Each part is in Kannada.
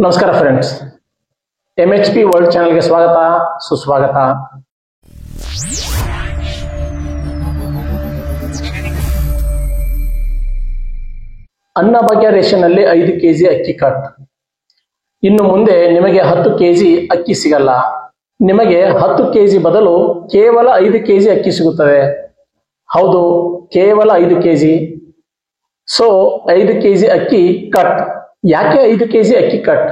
ನಮಸ್ಕಾರ ಫ್ರೆಂಡ್ಸ್, MHP ವರ್ಲ್ಡ್ ಚಾನೆಲ್ಗೆ ಸ್ವಾಗತ ಸುಸ್ವಾಗತ. ಅನ್ನಭಾಗ್ಯ ರೇಷನ್ನಲ್ಲಿ 5 ಕೆಜಿ ಅಕ್ಕಿ ಕಟ್. ಇನ್ನು ಮುಂದೆ ನಿಮಗೆ 10 ಕೆಜಿ ಅಕ್ಕಿ ಸಿಗಲ್ಲ. ನಿಮಗೆ 10 ಕೆಜಿ ಬದಲು ಕೇವಲ 5 ಕೆಜಿ ಅಕ್ಕಿ ಸಿಗುತ್ತದೆ. ಹೌದು, ಕೇವಲ 5 ಕೆಜಿ. ಸೊ 5 ಕೆಜಿ ಅಕ್ಕಿ ಕಟ್. ಯಾಕೆ 5 ಕೆಜಿ ಅಕ್ಕಿ ಕಟ್?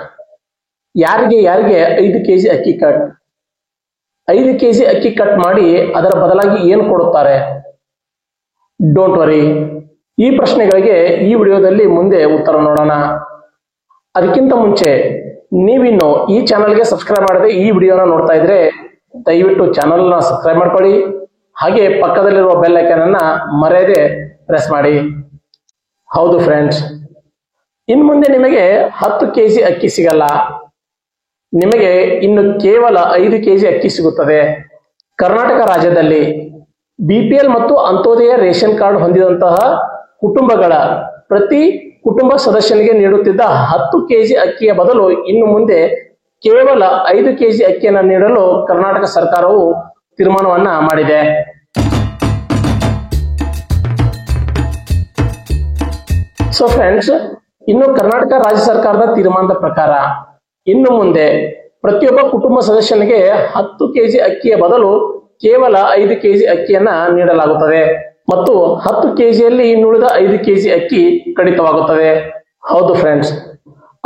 ಯಾರಿಗೆ 5 ಕೆಜಿ ಅಕ್ಕಿ ಕಟ್? 5 ಕೆಜಿ ಅಕ್ಕಿ ಕಟ್ ಮಾಡಿ ಅದರ ಬದಲಾಗಿ ಏನು ಕೊಡುತ್ತಾರೆ? ಡೋಂಟ್ ವರಿ, ಈ ಪ್ರಶ್ನೆಗಳಿಗೆ ಈ ವಿಡಿಯೋದಲ್ಲಿ ಮುಂದೆ ಉತ್ತರ ನೋಡೋಣ. ಅದಕ್ಕಿಂತ ಮುಂಚೆ ನೀವಿನ್ನು ಈ ಚಾನಲ್ಗೆ ಸಬ್ಸ್ಕ್ರೈಬ್ ಮಾಡದೆ ಈ ವಿಡಿಯೋನ ನೋಡ್ತಾ ಇದ್ರೆ ದಯವಿಟ್ಟು ಚಾನಲ್ನ ಸಬ್ಸ್ಕ್ರೈಬ್ ಮಾಡ್ಕೊಳ್ಳಿ. ಹಾಗೆ ಪಕ್ಕದಲ್ಲಿರುವ ಬೆಲ್ ಐಕಾನ್ ಅನ್ನ ಮರೆಯದೆ ಪ್ರೆಸ್ ಮಾಡಿ. ಹೌದು ಫ್ರೆಂಡ್ಸ್, ಇನ್ನು ಮುಂದೆ ನಿಮಗೆ 10 ಕೆಜಿ ಅಕ್ಕಿ ಸಿಗಲ್ಲ. ನಿಮಗೆ ಇನ್ನು ಕೇವಲ 5 ಕೆಜಿ ಅಕ್ಕಿ ಸಿಗುತ್ತದೆ. ಕರ್ನಾಟಕ ರಾಜ್ಯದಲ್ಲಿ BPL ಮತ್ತು ಅಂತ್ಯೋದಯ ರೇಷನ್ ಕಾರ್ಡ್ ಹೊಂದಿದಂತಹ ಕುಟುಂಬಗಳ ಪ್ರತಿ ಕುಟುಂಬ ಸದಸ್ಯನಿಗೆ ನೀಡುತ್ತಿದ್ದ 10 ಕೆಜಿ ಅಕ್ಕಿಯ ಬದಲು ಇನ್ನು ಮುಂದೆ ಕೇವಲ 5 ಕೆಜಿ ಅಕ್ಕಿಯನ್ನು ನೀಡಲು ಕರ್ನಾಟಕ ಸರ್ಕಾರವು ತೀರ್ಮಾನವನ್ನ ಮಾಡಿದೆ. ಸೊ ಫ್ರೆಂಡ್ಸ್, ಇನ್ನು ಕರ್ನಾಟಕ ರಾಜ್ಯ ಸರ್ಕಾರದ ತೀರ್ಮಾನದ ಪ್ರಕಾರ ಇನ್ನು ಮುಂದೆ ಪ್ರತಿಯೊಬ್ಬ ಕುಟುಂಬ ಸದಸ್ಯನಿಗೆ 10 ಕೆಜಿ ಅಕ್ಕಿಯ ಬದಲು ಕೇವಲ 5 ಕೆಜಿ ಅಕ್ಕಿಯನ್ನ ನೀಡಲಾಗುತ್ತದೆ ಮತ್ತು 10 ಕೆಜಿಯಲ್ಲಿ ಇನ್ನುಳಿದ 5 ಕೆಜಿ ಅಕ್ಕಿ ಕಡಿತವಾಗುತ್ತದೆ. ಹೌದು ಫ್ರೆಂಡ್ಸ್,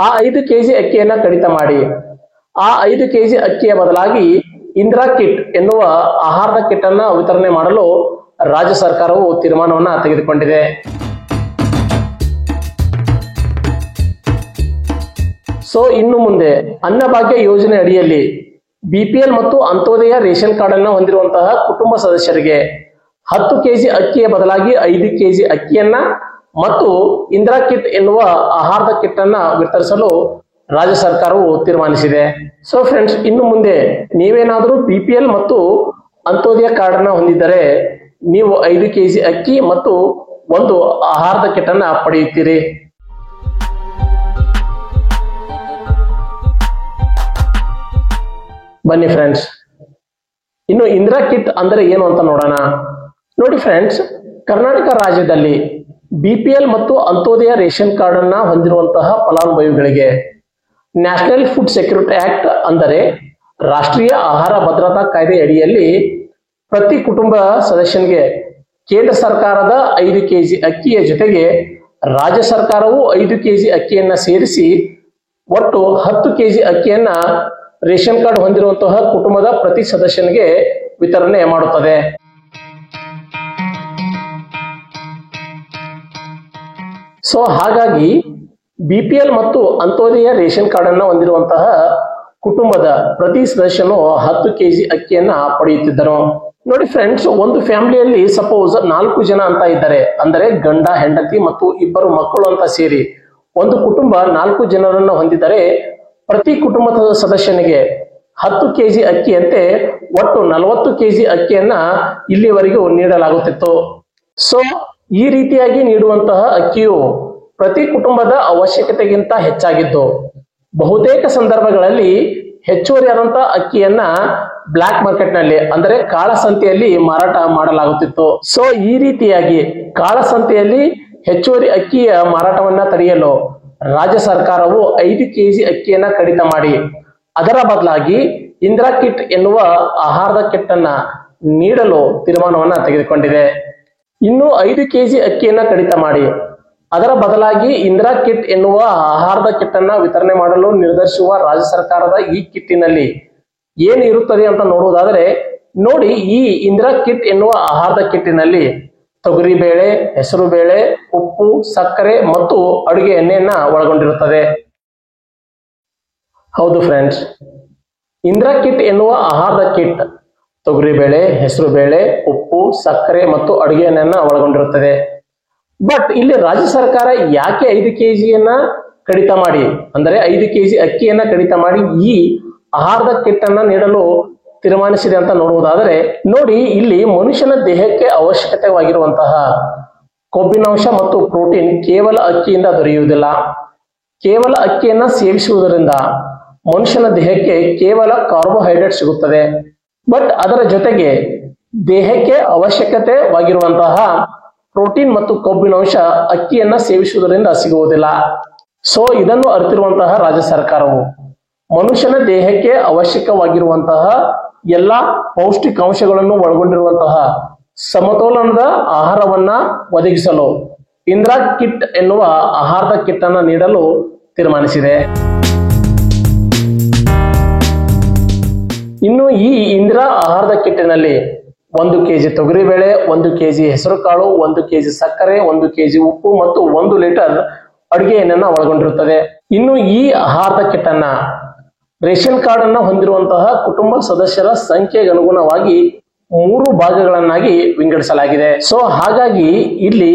ಆ 5 ಕೆಜಿ ಅಕ್ಕಿಯನ್ನ ಕಡಿತ ಮಾಡಿ ಆ 5 ಕೆಜಿ ಅಕ್ಕಿಯ ಬದಲಾಗಿ ಇಂದಿರಾ ಕಿಟ್ ಎನ್ನುವ ಆಹಾರದ ಕಿಟ್ ಅನ್ನ ವಿತರಣೆ ಮಾಡಲು ರಾಜ್ಯ ಸರ್ಕಾರವು ತೀರ್ಮಾನವನ್ನ ತೆಗೆದುಕೊಂಡಿದೆ. ಸೊ ಇನ್ನು ಮುಂದೆ ಅನ್ನಭಾಗ್ಯ ಯೋಜನೆ ಅಡಿಯಲ್ಲಿ BPL ಮತ್ತು ಅಂತ್ಯೋದಯ ರೇಷನ್ ಕಾರ್ಡ್ ಅನ್ನು ಹೊಂದಿರುವಂತಹ ಕುಟುಂಬ ಸದಸ್ಯರಿಗೆ 10 ಕೆಜಿ ಅಕ್ಕಿಯ ಬದಲಾಗಿ 5 ಕೆಜಿ ಅಕ್ಕಿಯನ್ನ ಮತ್ತು ಇಂದಿರಾ ಕಿಟ್ ಎನ್ನುವ ಆಹಾರದ ಕಿಟ್ ಅನ್ನ ವಿತರಿಸಲು ರಾಜ್ಯ ಸರ್ಕಾರವು ತೀರ್ಮಾನಿಸಿದೆ. ಸೊ ಫ್ರೆಂಡ್ಸ್, ಇನ್ನು ಮುಂದೆ ನೀವೇನಾದರೂ BPL ಮತ್ತು ಅಂತ್ಯೋದಯ ಕಾರ್ಡ್ ಅನ್ನ ಹೊಂದಿದ್ದರೆ ನೀವು 5 ಕೆಜಿ ಅಕ್ಕಿ ಮತ್ತು ಒಂದು ಆಹಾರದ ಕಿಟ್ ಅನ್ನ ಪಡೆಯುತ್ತೀರಿ. ಬನ್ನಿ ಫ್ರೆಂಡ್ಸ್, ಇನ್ನು ಇಂದಿರಾ ಕಿಟ್ ಅಂದ್ರೆ ಏನು ಅಂತ ನೋಡೋಣ. ನೋಡಿ ಫ್ರೆಂಡ್ಸ್, ಕರ್ನಾಟಕ ರಾಜ್ಯದಲ್ಲಿ BPL ಮತ್ತು ಅಂತ್ಯೋದಯ ರೇಷನ್ ಕಾರ್ಡ್ ಅನ್ನ ಹೊಂದಿರುವಂತಹ ಫಲಾನುಭವಿಗಳಿಗೆ ನ್ಯಾಷನಲ್ ಫುಡ್ ಸೆಕ್ಯೂರಿಟಿ ಆಕ್ಟ್ ಅಂದರೆ ರಾಷ್ಟ್ರೀಯ ಆಹಾರ ಭದ್ರತಾ ಕಾಯ್ದೆ ಅಡಿಯಲ್ಲಿ ಪ್ರತಿ ಕುಟುಂಬ ಸದಸ್ಯನಿಗೆ ಕೇಂದ್ರ ಸರ್ಕಾರದ 5 ಕೆಜಿ ಅಕ್ಕಿಯ ಜೊತೆಗೆ ರಾಜ್ಯ ಸರ್ಕಾರವು 5 ಕೆಜಿ ಅಕ್ಕಿಯನ್ನ ಸೇರಿಸಿ ಒಟ್ಟು 10 ಕೆಜಿ ಅಕ್ಕಿಯನ್ನ ರೇಷನ್ ಕಾರ್ಡ್ ಹೊಂದಿರುವಂತಹ ಕುಟುಂಬದ ಪ್ರತಿ ಸದಸ್ಯನಿಗೆ ವಿತರಣೆ ಮಾಡುತ್ತದೆ. ಸೊ ಹಾಗಾಗಿ BPL ಮತ್ತು ಅಂತ್ಯೋದಯ ರೇಷನ್ ಕಾರ್ಡ್ ಅನ್ನು ಹೊಂದಿರುವಂತಹ ಕುಟುಂಬದ ಪ್ರತಿ ಸದಸ್ಯನು 10 ಕೆಜಿ ಅಕ್ಕಿಯನ್ನ ಪಡೆಯುತ್ತಿದ್ದರು. ನೋಡಿ ಫ್ರೆಂಡ್ಸ್, ಒಂದು ಫ್ಯಾಮಿಲಿಯಲ್ಲಿ ಸಪೋಸ್ 4 ಜನ ಅಂತ ಇದ್ದಾರೆ, ಅಂದರೆ ಗಂಡ ಹೆಂಡತಿ ಮತ್ತು 2 ಮಕ್ಕಳು ಅಂತ ಸೇರಿ ಒಂದು ಕುಟುಂಬ 4 ಜನರನ್ನು ಹೊಂದಿದರೆ ಪ್ರತಿ ಕುಟುಂಬದ ಸದಸ್ಯನಿಗೆ 10 ಕೆಜಿ ಅಕ್ಕಿಯಂತೆ ಒಟ್ಟು 40 ಕೆಜಿ ಅಕ್ಕಿಯನ್ನ ಇಲ್ಲಿವರೆಗೂ ನೀಡಲಾಗುತ್ತಿತ್ತು. ಸೊ ಈ ರೀತಿಯಾಗಿ ನೀಡುವಂತಹ ಅಕ್ಕಿಯು ಪ್ರತಿ ಕುಟುಂಬದ ಅವಶ್ಯಕತೆಗಿಂತ ಹೆಚ್ಚಾಗಿದ್ದು ಬಹುತೇಕ ಸಂದರ್ಭಗಳಲ್ಲಿ ಹೆಚ್ಚುವರಿಯಾದಂತಹ ಅಕ್ಕಿಯನ್ನ ಬ್ಲಾಕ್ ಮಾರ್ಕೆಟ್ ನಲ್ಲಿ ಅಂದರೆ ಕಾಳಸಂತೆಯಲ್ಲಿ ಮಾರಾಟ ಮಾಡಲಾಗುತ್ತಿತ್ತು. ಸೊ ಈ ರೀತಿಯಾಗಿ ಕಾಳಸಂತೆಯಲ್ಲಿ ಹೆಚ್ಚುವರಿ ಅಕ್ಕಿಯ ಮಾರಾಟವನ್ನ ತಡೆಯಲು ರಾಜ್ಯ ಸರ್ಕಾರವು 5 ಕೆಜಿ ಅಕ್ಕಿಯನ್ನ ಕಡಿತ ಮಾಡಿ ಅದರ ಬದಲಾಗಿ ಇಂದಿರಾ ಕಿಟ್ ಎನ್ನುವ ಆಹಾರದ ಕಿಟ್ ಅನ್ನ ನೀಡಲು ತೀರ್ಮಾನವನ್ನ ತೆಗೆದುಕೊಂಡಿದೆ. ಇನ್ನು 5 ಕೆಜಿ ಅಕ್ಕಿಯನ್ನ ಕಡಿತ ಮಾಡಿ ಅದರ ಬದಲಾಗಿ ಇಂದಿರಾ ಕಿಟ್ ಎನ್ನುವ ಆಹಾರದ ಕಿಟ್ ಅನ್ನ ವಿತರಣೆ ಮಾಡಲು ನಿರ್ಧರಿಸುವ ರಾಜ್ಯ ಸರ್ಕಾರದ ಈ ಕಿಟ್ಟಿನಲ್ಲಿ ಏನು ಇರುತ್ತದೆ ಅಂತ ನೋಡುವುದಾದರೆ, ನೋಡಿ, ಈ ಇಂದಿರಾ ಕಿಟ್ ಎನ್ನುವ ಆಹಾರದ ಕಿಟ್ಟಿನಲ್ಲಿ ತೊಗರಿ ಬೇಳೆ, ಹೆಸರು ಬೇಳೆ, ಉಪ್ಪು, ಸಕ್ಕರೆ ಮತ್ತು ಅಡುಗೆ ಎಣ್ಣೆಯನ್ನ ಒಳಗೊಂಡಿರುತ್ತದೆ. ಹೌದು ಫ್ರೆಂಡ್ಸ್, ಇಂದಿರಾ ಕಿಟ್ ಎನ್ನುವ ಆಹಾರದ ಕಿಟ್ ತೊಗರಿ ಬೇಳೆ, ಹೆಸರು ಬೇಳೆ, ಉಪ್ಪು, ಸಕ್ಕರೆ ಮತ್ತು ಅಡುಗೆ ಎಣ್ಣೆಯನ್ನ ಒಳಗೊಂಡಿರುತ್ತದೆ. ಬಟ್ ಇಲ್ಲಿ ರಾಜ್ಯ ಸರ್ಕಾರ ಯಾಕೆ 5 ಕೆಜಿಯನ್ನ ಕಡಿತ ಮಾಡಿ ಅಂದರೆ 5 ಕೆಜಿ ಅಕ್ಕಿಯನ್ನ ಕಡಿತ ಮಾಡಿ ಈ ಆಹಾರದ ಕಿಟ್ ಅನ್ನ ನೀಡಲು ತೀರ್ಮಾನಿಸಿದೆ ಅಂತ ನೋಡುವುದಾದರೆ, ನೋಡಿ, ಇಲ್ಲಿ ಮನುಷ್ಯನ ದೇಹಕ್ಕೆ ಅವಶ್ಯಕತೆವಾಗಿರುವಂತಹ ಕೊಬ್ಬಿನಾಂಶ ಮತ್ತು ಪ್ರೋಟೀನ್ ಕೇವಲ ಅಕ್ಕಿಯಿಂದ ದೊರೆಯುವುದಿಲ್ಲ. ಕೇವಲ ಅಕ್ಕಿಯನ್ನ ಸೇವಿಸುವುದರಿಂದ ಮನುಷ್ಯನ ದೇಹಕ್ಕೆ ಕೇವಲ ಕಾರ್ಬೋಹೈಡ್ರೇಟ್ ಸಿಗುತ್ತದೆ. ಬಟ್ ಅದರ ಜೊತೆಗೆ ದೇಹಕ್ಕೆ ಅವಶ್ಯಕತೆವಾಗಿರುವಂತಹ ಪ್ರೋಟೀನ್ ಮತ್ತು ಕೊಬ್ಬಿನಾಂಶ ಅಕ್ಕಿಯನ್ನ ಸೇವಿಸುವುದರಿಂದ ಸಿಗುವುದಿಲ್ಲ. ಸೊ ಇದನ್ನು ಅರಿತಿರುವಂತಹ ರಾಜ್ಯ ಸರ್ಕಾರವು ಮನುಷ್ಯನ ದೇಹಕ್ಕೆ ಅವಶ್ಯಕವಾಗಿರುವಂತಹ ಎಲ್ಲಾ ಪೌಷ್ಟಿಕಾಂಶಗಳನ್ನು ಒಳಗೊಂಡಿರುವಂತಹ ಸಮತೋಲನದ ಆಹಾರವನ್ನ ಒದಗಿಸಲು ಇಂದಿರಾ ಕಿಟ್ ಎನ್ನುವ ಆಹಾರದ ಕಿಟ್ ಅನ್ನ ನೀಡಲು ತೀರ್ಮಾನಿಸಿದೆ. ಇನ್ನು ಈ ಇಂದಿರಾ ಆಹಾರದ ಕಿಟ್ಟಿನಲ್ಲಿ 1 ಕೆಜಿ ತೊಗರಿಬೇಳೆ, 1 ಕೆಜಿ ಹೆಸರು ಕಾಳು, 1 ಕೆಜಿ ಸಕ್ಕರೆ, 1 ಕೆಜಿ ಉಪ್ಪು ಮತ್ತು 1 ಲೀಟರ್ ಅಡುಗೆ ಎಣ್ಣೆಯನ್ನ ಒಳಗೊಂಡಿರುತ್ತದೆ. ಇನ್ನು ಈ ಆಹಾರದ ಕಿಟ್ ಅನ್ನ ರೇಷನ್ ಕಾರ್ಡ್ ಅನ್ನ ಹೊಂದಿರುವಂತಹ ಕುಟುಂಬ ಸದಸ್ಯರ ಸಂಖ್ಯೆಗೆ ಅನುಗುಣವಾಗಿ 3 ಭಾಗಗಳನ್ನಾಗಿ ವಿಂಗಡಿಸಲಾಗಿದೆ. ಸೊ ಹಾಗಾಗಿ ಇಲ್ಲಿ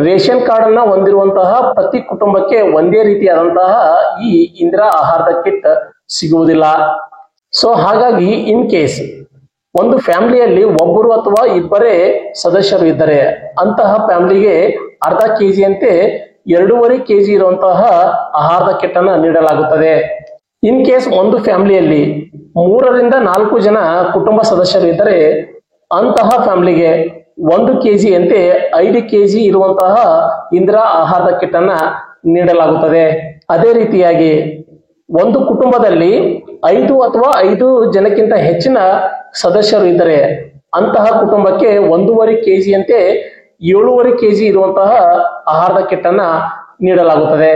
ರೇಷನ್ ಕಾರ್ಡ್ ಅನ್ನ ಹೊಂದಿರುವಂತಹ ಪ್ರತಿ ಕುಟುಂಬಕ್ಕೆ ಒಂದೇ ರೀತಿಯಾದಂತಹ ಈ ಇಂದಿರಾ ಆಹಾರದ ಕಿಟ್ ಸಿಗುವುದಿಲ್ಲ. ಸೊ ಹಾಗಾಗಿ ಇನ್ ಕೇಸ್ ಒಂದು ಫ್ಯಾಮಿಲಿಯಲ್ಲಿ ಒಬ್ಬರು ಅಥವಾ ಇಬ್ಬರೇ ಸದಸ್ಯರು ಇದ್ದರೆ ಅಂತಹ ಫ್ಯಾಮಿಲಿಗೆ ಅರ್ಧ ಕೆಜಿಯಂತೆ 2.5 ಕೆಜಿ ಇರುವಂತಹ ಆಹಾರದ ಕಿಟ್ ಅನ್ನ ನೀಡಲಾಗುತ್ತದೆ. ಇನ್ ಕೇಸ್ ಒಂದು ಫ್ಯಾಮಿಲಿಯಲ್ಲಿ 3 ರಿಂದ 4 ಜನ ಕುಟುಂಬ ಸದಸ್ಯರು ಇದ್ದರೆ ಅಂತಹ ಫ್ಯಾಮಿಲಿಗೆ 1 ಕೆಜಿಯಂತೆ 5 ಕೆಜಿ ಇರುವಂತಹ ಇಂದಿರಾ ಆಹಾರದ ಕಿಟ್ ಅನ್ನ ನೀಡಲಾಗುತ್ತದೆ. ಅದೇ ರೀತಿಯಾಗಿ ಒಂದು ಕುಟುಂಬದಲ್ಲಿ 5 ಅಥವಾ 5 ಜನಕ್ಕಿಂತ ಹೆಚ್ಚಿನ ಸದಸ್ಯರು ಇದ್ದರೆ ಅಂತಹ ಕುಟುಂಬಕ್ಕೆ 1.5 ಕೆಜಿಯಂತೆ 7.5 ಕೆಜಿ ಇರುವಂತಹ ಆಹಾರದ ಕಿಟ್ ಅನ್ನ ನೀಡಲಾಗುತ್ತದೆ.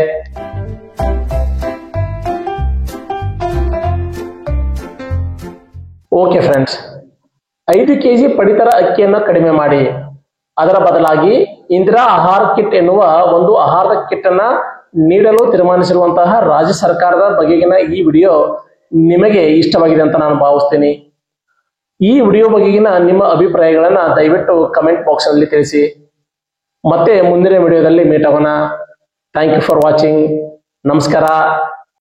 ಓಕೆ ಫ್ರೆಂಡ್ಸ್, 5 ಕೆಜಿ ಪಡಿತರ ಅಕ್ಕಿಯನ್ನ ಕಡಿಮೆ ಮಾಡಿ ಅದರ ಬದಲಾಗಿ ಇಂದಿರಾ ಆಹಾರ ಕಿಟ್ ಎನ್ನುವ ಒಂದು ಆಹಾರದ ಕಿಟ್ ಅನ್ನ ನೀಡಲು ತೀರ್ಮಾನಿಸಿರುವಂತಹ ರಾಜ್ಯ ಸರ್ಕಾರದ ಬಗೆಗಿನ ಈ ವಿಡಿಯೋ ನಿಮಗೆ ಇಷ್ಟವಾಗಿದೆ ಅಂತ ನಾನು ಭಾವಿಸ್ತೀನಿ. ಈ ವಿಡಿಯೋ ಬಗೆಗಿನ ನಿಮ್ಮ ಅಭಿಪ್ರಾಯಗಳನ್ನ ದಯವಿಟ್ಟು ಕಮೆಂಟ್ ಬಾಕ್ಸ್ ನಲ್ಲಿ ತಿಳಿಸಿ. ಮತ್ತೆ ಮುಂದಿನ ವಿಡಿಯೋದಲ್ಲಿ ಮೀಟ್ ಆಗೋಣ. Thank you for watching. ನಮಸ್ಕಾರ.